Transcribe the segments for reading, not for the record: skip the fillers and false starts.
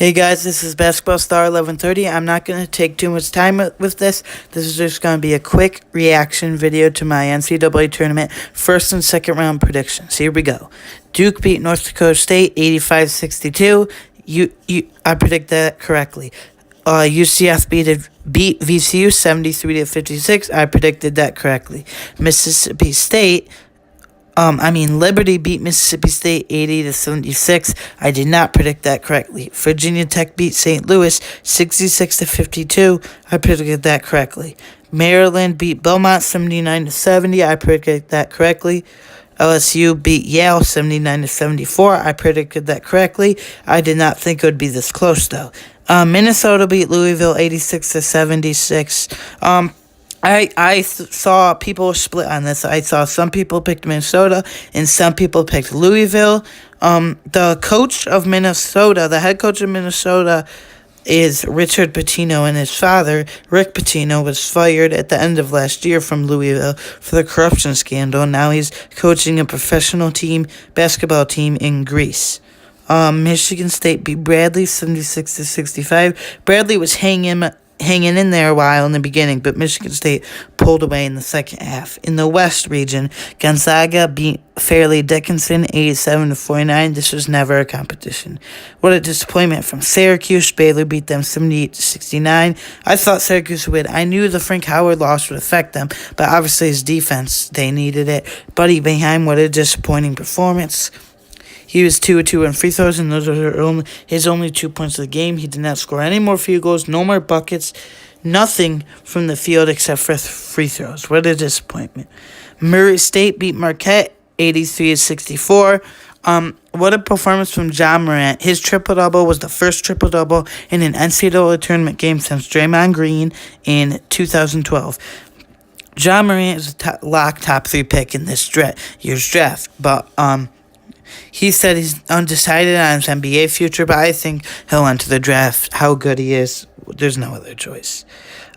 Hey guys, this is Basketball Star 1130. I'm not going to take too much time with this. This is just going to be a quick reaction video to my NCAA tournament first and second round predictions. Here we go. Duke beat North Dakota State 85-62. I predict that correctly. UCF beat VCU 73-56. I predicted that correctly. Mississippi State Liberty beat Mississippi State 80-76. I did not predict that correctly. Virginia Tech beat St. Louis 66-52. I predicted that correctly. Maryland beat Belmont 79-70. I predicted that correctly. LSU beat Yale 79-74. I predicted that correctly. I did not think it would be this close though. Minnesota beat Louisville 86-76. I saw people split on this. I saw some people picked Minnesota and some people picked Louisville. The coach of Minnesota, the head coach of Minnesota, is Richard Pitino, and his father, Rick Pitino, was fired at the end of last year from Louisville for the corruption scandal. Now he's coaching a professional basketball team in Greece. Michigan State beat Bradley 76-65. Bradley was hanging in there a while in the beginning, but Michigan State pulled away in the second half. In the West region, Gonzaga beat Fairleigh Dickinson 87-49. This was never a competition. What a disappointment from Syracuse. Baylor beat them 78-69. I thought Syracuse would win. I knew the Frank Howard loss would affect them, but obviously his defense, they needed it. Buddy Boeheim, what a disappointing performance. He was 2-2 in free throws, and those were his only 2 points of the game. He did not score any more field goals, no more buckets, nothing from the field except for free throws. What a disappointment. Murray State beat Marquette 83-64. What a performance from John Morant. His triple-double was the first triple-double in an NCAA tournament game since Draymond Green in 2012. John Morant is a top 3 pick in this year's draft, but he said he's undecided on his NBA future, but I think he'll enter the draft. How good he is, there's no other choice.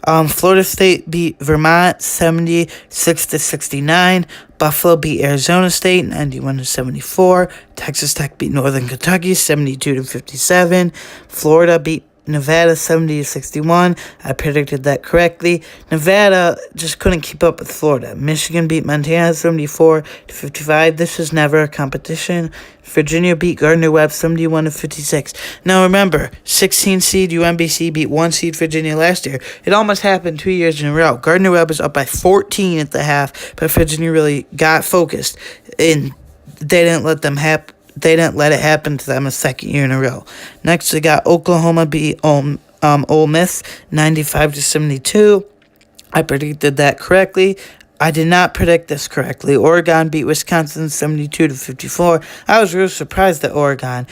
Florida State beat Vermont 76-69. Buffalo beat Arizona State 91-74. Texas Tech beat Northern Kentucky 72-57. Florida beat Nevada 70-61. I predicted that correctly. Nevada just couldn't keep up with Florida. Michigan beat Montana 74-55. This was never a competition. Virginia beat Gardner-Webb 71-56. Now remember, 16 seed UMBC beat 1 seed Virginia last year. It almost happened 2 years in a row. Gardner-Webb was up by 14 at the half, but Virginia really got focused, and they didn't let it happen to them a second year in a row. Next, we got Oklahoma beat Ole Miss 95-72. I predicted that correctly. I did not predict this correctly. Oregon beat Wisconsin 72-54. I was real surprised at Oregon.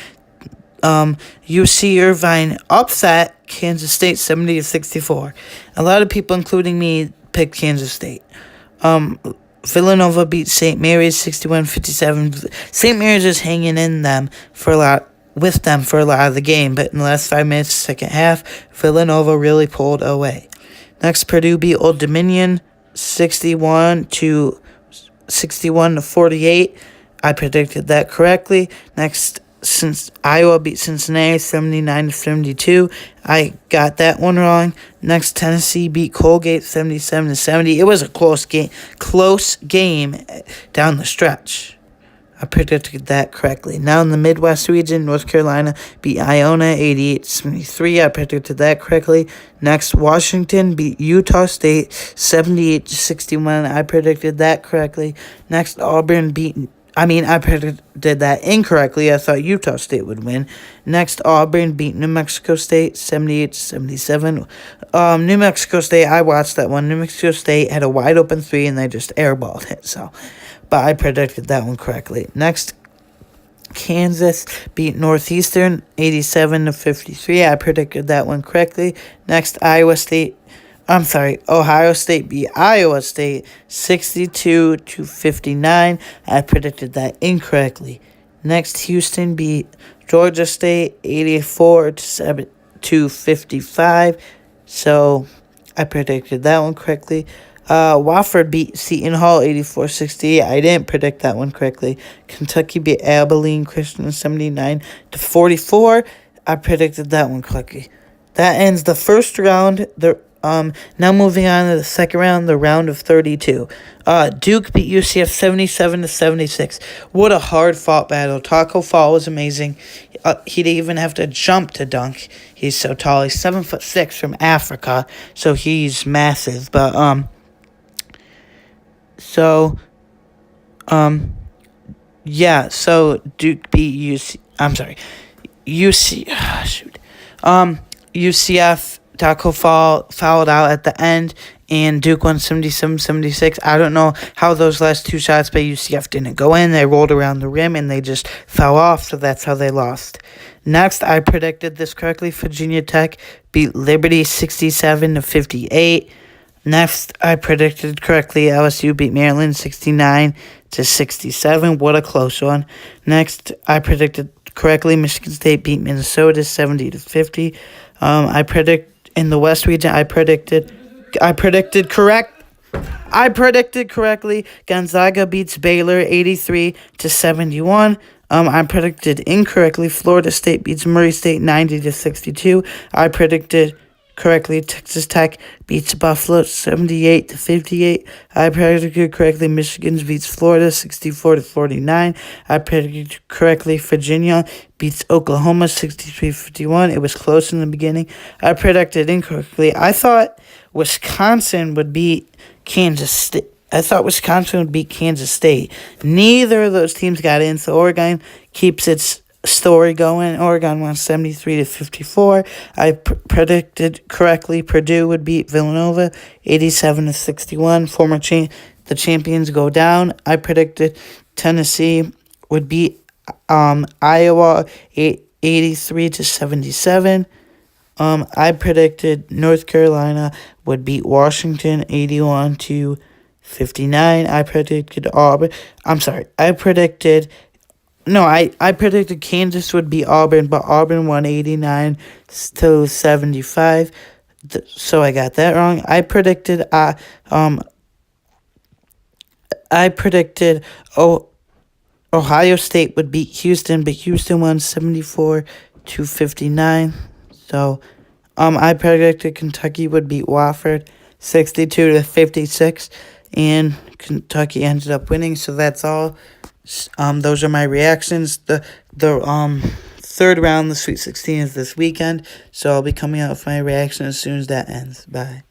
UC Irvine upset Kansas State 70-64. A lot of people, including me, picked Kansas State. Villanova beat St. Mary's 61-57. St. Mary's is hanging with them for a lot of the game, but in the last 5 minutes of the second half, Villanova really pulled away. Next, Purdue beat Old Dominion 61-48. I predicted that correctly. Next, since Iowa beat Cincinnati 79-72, I got that one wrong. Next, Tennessee beat Colgate 77-70. It was a close game down the stretch. I predicted that correctly. Now in the Midwest region, North Carolina beat Iona 88-73. I predicted that correctly. Next, Washington beat Utah State 78-61. I predicted that correctly. Next, I predicted that incorrectly. I thought Utah State would win. Next, Auburn beat New Mexico State 78-77. New Mexico State, I watched that one. New Mexico State had a wide open 3 and they just airballed it. But I predicted that one correctly. Next, Kansas beat Northeastern 87-53. I predicted that one correctly. Next, Ohio State beat Iowa State 62-59. I predicted that incorrectly. Next, Houston beat Georgia State 84-55. So I predicted that one correctly. Wofford beat Seton Hall 84-68. I didn't predict that one correctly. Kentucky beat Abilene Christian 79-44. I predicted that one correctly. That ends the first round. Now moving on to the second round, the round of 32. Duke beat UCF 77-76. What a hard fought battle. Taco Fall was amazing. He didn't even have to jump to dunk. He's so tall. He's 7'6" from Africa, so he's massive. But so yeah. So Duke beat UC. I'm sorry, UC. Shoot. UCF Taco Fall fouled out at the end, and Duke won 77-76. I don't know how those last two shots by UCF didn't go in. They rolled around the rim, and they just fell off, so that's how they lost. Next, I predicted this correctly. Virginia Tech beat Liberty 67-58. Next, I predicted correctly. LSU beat Maryland 69-67. What a close one. Next, I predicted correctly. Michigan State beat Minnesota 70-50. I predict in the West region. I predicted correctly. Gonzaga beats Baylor 83-71. I predicted incorrectly. Florida State beats Murray State 90-62. I predicted correctly. Texas Tech beats Buffalo 78-58. I predicted correctly. Michigan beats Florida 64-49. I predicted correctly. Virginia beats Oklahoma 63-51. It was close in the beginning. I predicted incorrectly. I thought Wisconsin would beat Kansas State. Neither of those teams got in, so Oregon keeps its story going. Oregon won 73-54. I predicted correctly. Purdue would beat Villanova 87-61. The champions go down. I predicted Tennessee would beat Iowa 83-77. I predicted North Carolina would beat Washington 81-59. I predicted Auburn. I predicted Kansas would beat Auburn, but Auburn won 89-75. So I got that wrong. I predicted Ohio State would beat Houston, but Houston won 74-59. So I predicted Kentucky would beat Wofford 62-56, and Kentucky ended up winning. So that's all. Those are my reactions. The third round, the Sweet 16 is this weekend, so I'll be coming out with my reaction as soon as that ends. Bye.